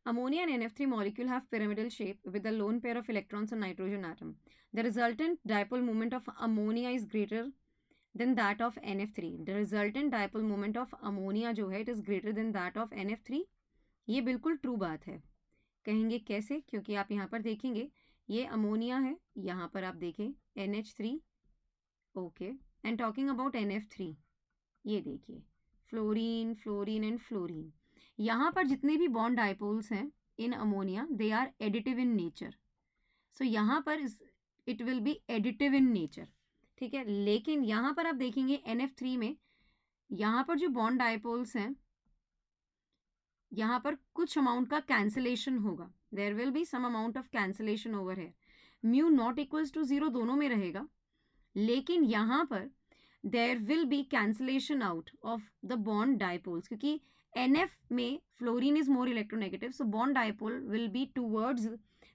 Ammonia and NF3 molecule have pyramidal shape with a lone pair of electrons on nitrogen atom. The resultant dipole moment of ammonia is greater than that of NF3. The resultant dipole moment of ammonia जो है it is greater than that of NF3. ये बिल्कुल true बात है. कहेंगे कैसे? क्योंकि आप यहाँ पर देखेंगे ये अमोनिया है, यहाँ पर आप देखें NH3, okay, and talking about NF3, ये देखिए फ्लोरीन, फ्लोरीन एंड फ्लोरीन. यहाँ पर जितने भी बॉन्ड डाइपोल्स हैं in ammonia they are additive in nature. So यहाँ पर it will be additive in nature, ठीक है. लेकिन यहाँ पर आप देखेंगे NF3 में यहाँ पर जो बॉन्ड डाइपोल्स हैं यहाँ पर कुछ अमाउंट का कैंसिलेशन होगा. There will be some amount of cancellation over है. म्यू नॉट इक्वल्स टू 0 दोनों में रहेगा, लेकिन यहाँ पर there will be cancellation out of the bond dipoles, क्योंकि NF में fluorine is more electronegative, so bond dipole will be towards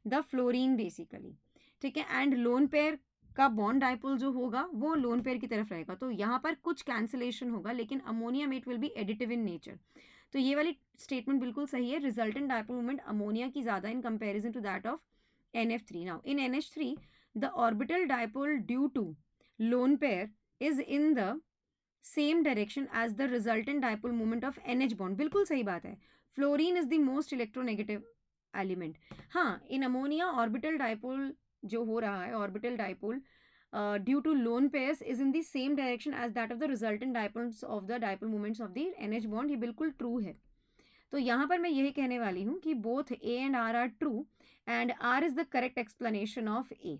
the fluorine basically, ठीक है. एंड लोन पेयर का बॉन्ड डाइपोल जो होगा वो लोन पेयर की तरफ रहेगा, तो यहाँ पर कुछ कैंसिलेशन होगा, लेकिन अमोनिया में it will be additive in nature. तो ये वाली स्टेटमेंट बिल्कुल सही है. रिजल्टेंट डाइपोल मोमेंट अमोनिया की ज़्यादा in comparison to that of NF3. Now in NH3 the orbital dipole due to lone pair is in the same direction as the resultant dipole moment of NH bond. बिल्कुल सही बात है. Fluorine is the most electronegative element. हाँ, in ammonia orbital dipole जो हो रहा है, orbital dipole due to lone pairs is in the same direction as that of the resultant dipoles of the dipole moments of the NH bond. ये बिल्कुल true है. तो यहाँ पर मैं यही कहने वाली हूँ कि both A and R are true and R is the correct explanation of A.